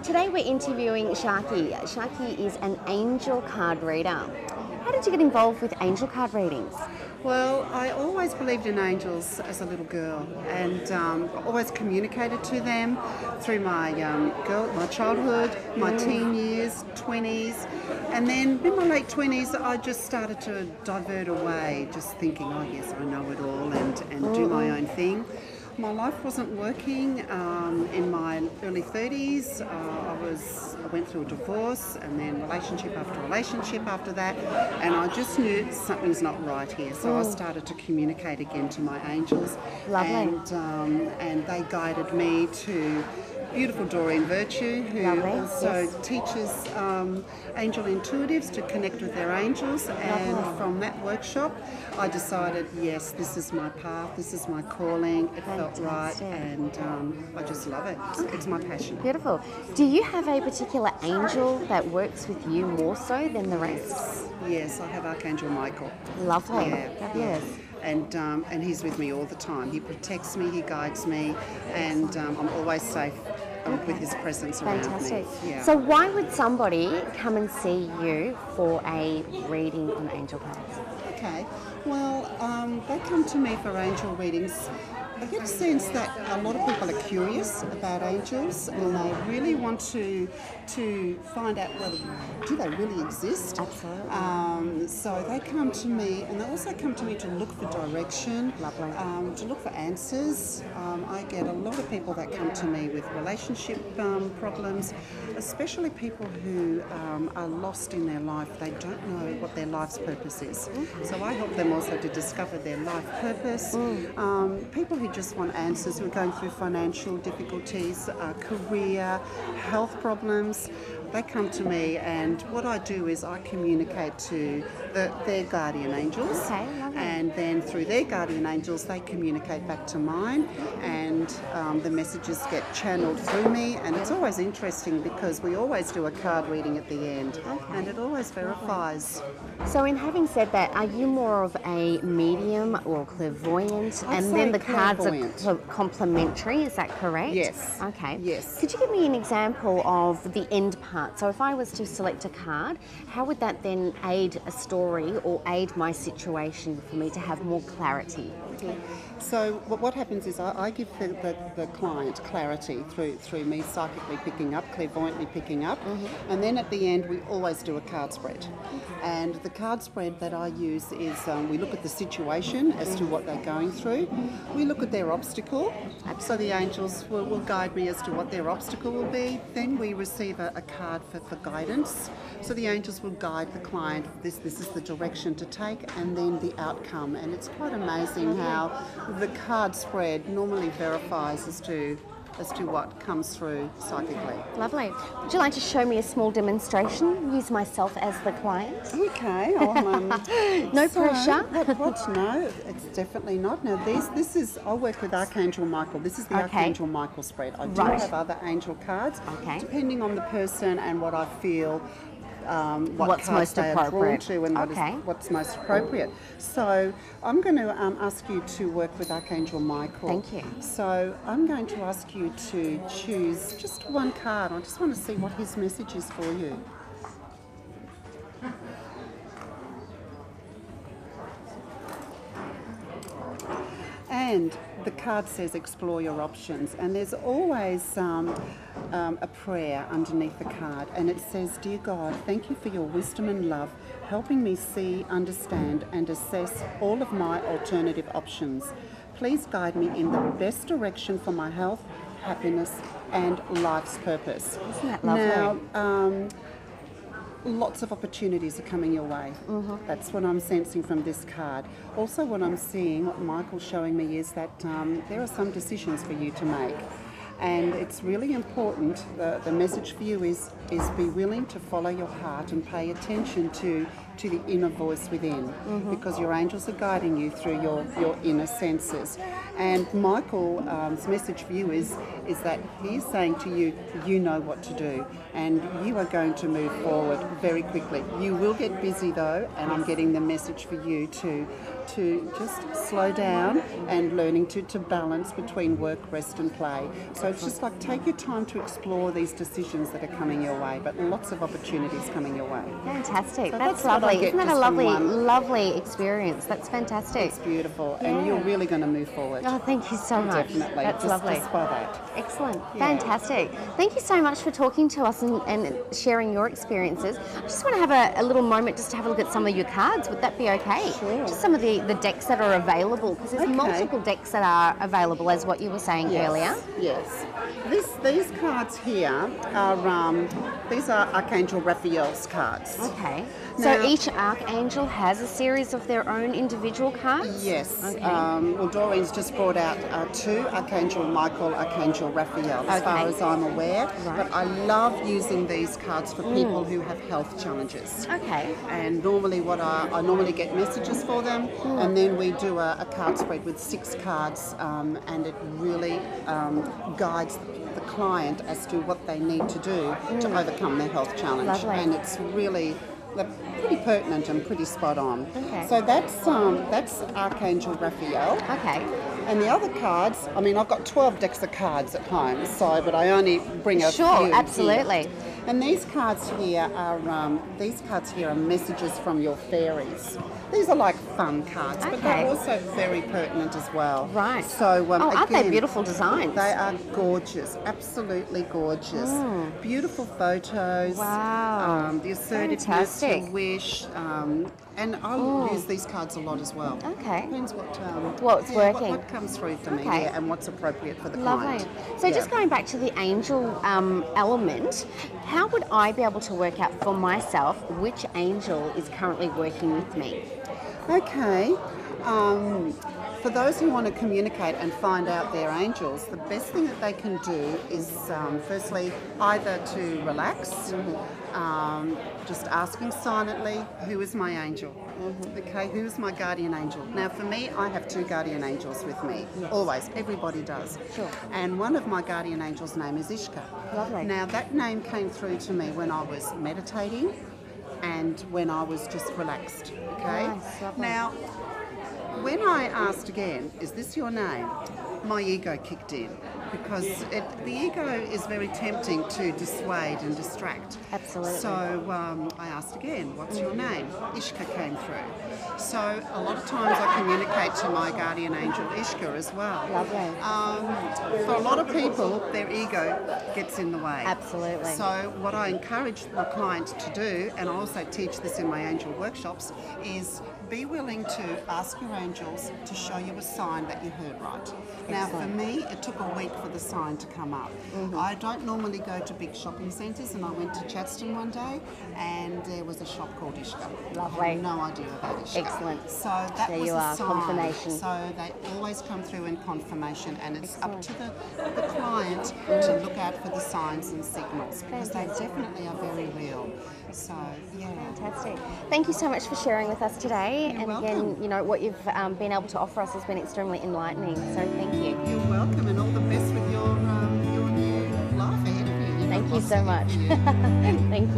Today we're interviewing Sharky. Sharky is an angel card reader. How did you get involved with angel card readings? Well, I always believed in angels as a little girl, and always communicated to them through my my childhood, my teen years, 20s, and then in my late 20s, I just started to divert away, just thinking, oh yes, I know it all, and do my own thing. My life wasn't working. In my early 30s, I went through a divorce and then relationship after that, and I just knew something's not right here. So I started to communicate again to my angels. Lovely. And they guided me to beautiful Doreen Virtue, who also teaches angel intuitives to connect with their angels. And from that workshop, I decided, yes, this is my path, this is my calling. It felt right, and I just love it. It's my passion. Beautiful. Do you have a particular angel that works with you more so than the rest? Yes, I have Archangel Michael. Lovely. Yeah. Yes. And he's with me all the time. He protects me, he guides me, and I'm always safe with his presence around Fantastic. me. Yeah. So why would somebody come and see you for a reading on angel cards? Okay, well, they come to me for angel readings. I get a sense that a lot of people are curious about angels, and they really want to find out, well, do they really exist? Absolutely. So they come to me, and they also come to me to look for direction, Lovely. to look for answers. I get a lot of people that come to me with relationship problems, especially people who are lost in their life. They don't know what their life's purpose is. So I help them also to discover their life purpose. People who just want answers, who are going through financial difficulties, career, health problems, they come to me, and what I do is I communicate to their guardian angels, and then through their guardian angels they communicate back to mine, and the messages get channeled through me. And it's always interesting because we always do a card reading at the end, and it always verifies. So in having said that, are you more of a medium or clairvoyant? And then the cards are complementary, is that correct? Yes. Okay. Yes. Could you give me an example of the end part? So if I was to select a card, how would that then aid a story or aid my situation for me to have more clarity? So what happens is I give the client clarity through me psychically picking up, clairvoyantly picking up, and then at the end we always do a card spread. And the card spread that I use is we look at the situation as to what they're going through. We look at their obstacle, so the angels will guide me as to what their obstacle will be. Then we receive a card for guidance. So the angels will guide the client, this is the direction to take, and then the outcome. And it's quite amazing how the card spread normally verifies as to what comes through psychically. Lovely. Would you like to show me a small demonstration? Use myself as the client. Okay. No pressure. What? No, it's definitely not. Now, this is, I work with Archangel Michael. This is the Archangel Michael spread. I do have other angel cards, depending on the person and what I feel. What's most appropriate to and what's most appropriate. So I'm going to ask you to work with Archangel Michael. Thank you. So I'm going to ask you to choose just one card. I just want to see what his message is for you. And the card says explore your options, and there's always a prayer underneath the card, and it says, Dear God, thank you for your wisdom and love, helping me see, understand and assess all of my alternative options. Please guide me in the best direction for my health, happiness and life's purpose. Isn't that lovely? Now, lots of opportunities are coming your way. That's what I'm sensing from this card. Also what I'm seeing, what Michael's showing me, is that there are some decisions for you to make. And it's really important, the message for you is be willing to follow your heart and pay attention to the inner voice within, because your angels are guiding you through your inner senses. And Michael's message for you is that he's saying to you, you know what to do, and you are going to move forward very quickly. You will get busy though, and I'm getting the message for you to to just slow down and learning to balance between work, rest and play. So it's just like take your time to explore these decisions that are coming your way, but lots of opportunities coming your way. Fantastic. So that's what I lovely. get Isn't that a just from lovely, one. lovely experience? That's fantastic. It's beautiful, Yeah. and you're really going to move forward. Oh, thank you so much. Definitely. That's just, lovely. Just by that. Excellent. Yeah. Fantastic. Thank you so much for talking to us and sharing your experiences. I just want to have a little moment just to have a look at some of your cards. Would that be okay? Sure. Just some of the decks that are available, because there's Okay. multiple decks that are available, as what you were saying earlier. Yes. These cards here are these are Archangel Raphael's cards. Okay. Now- So each archangel has a series of their own individual cards? Yes. Okay. Well, Doreen's just brought out two, Archangel Michael, Archangel Raphael, as far Okay. as I'm aware. Right. But I love using these cards for people who have health challenges. Okay. And normally I normally get messages for them, and then we do a card spread with 6 cards, and it really guides the client as to what they need to do to overcome their health challenge. Lovely. And it's really they're pretty pertinent and pretty spot on. Okay. So that's Archangel Raphael. Okay. And the other cards, I mean, I've got 12 decks of cards at home, so but I only bring a Sure, few absolutely. here. And these cards here are messages from your fairies. These are like fun cards, but Okay. they're also very pertinent as well. Right. So Aren't they again, beautiful designs? They are gorgeous, absolutely gorgeous. Beautiful photos. Wow. The assertiveness, Fantastic. the wish, and I'll use these cards a lot as well. Okay. Depends What's working. what comes through for me, Okay. yeah, and what's appropriate for the Lovely. client. So Yeah. just going back to the angel element, how would I be able to work out for myself which angel is currently working with me? Okay. For those who want to communicate and find out their angels, the best thing that they can do is firstly either to relax, just asking silently, who is my angel? Okay, who is my guardian angel? Now for me, I have 2 guardian angels with me, always, everybody does. Sure. And one of my guardian angels' name is Ishka. Lovely. Now that name came through to me when I was meditating and when I was just relaxed, okay? Nice, lovely. Now, when I asked again, is this your name? My ego kicked in because the ego is very tempting to dissuade and distract. Absolutely. So I asked again, what's your name? Ishka came through. So a lot of times I communicate to my guardian angel Ishka as well. Lovely. For a lot of people, their ego gets in the way. Absolutely. So what I encourage my clients to do, and I also teach this in my angel workshops, is be willing to ask your angels to show you a sign that you heard right. Now for me, it took a week for the sign to come up. I don't normally go to big shopping centres, and I went to Chadstone one day and there was a shop called Ishka. Lovely. I had no idea about Ishka. Excellent. So that There was you a are, sign. confirmation. So they always come through in confirmation, and it's up Excellent. to the client to look out for the signs and signals because they Fantastic. definitely are very real. So yeah. Fantastic. Thank you so much for sharing with us today. You're and welcome. again, you know, what you've been able to offer us has been extremely enlightening. So thank you. You're welcome, and all the best with your new life ahead of you. Thank you Lots so ahead much. for you. Thank you.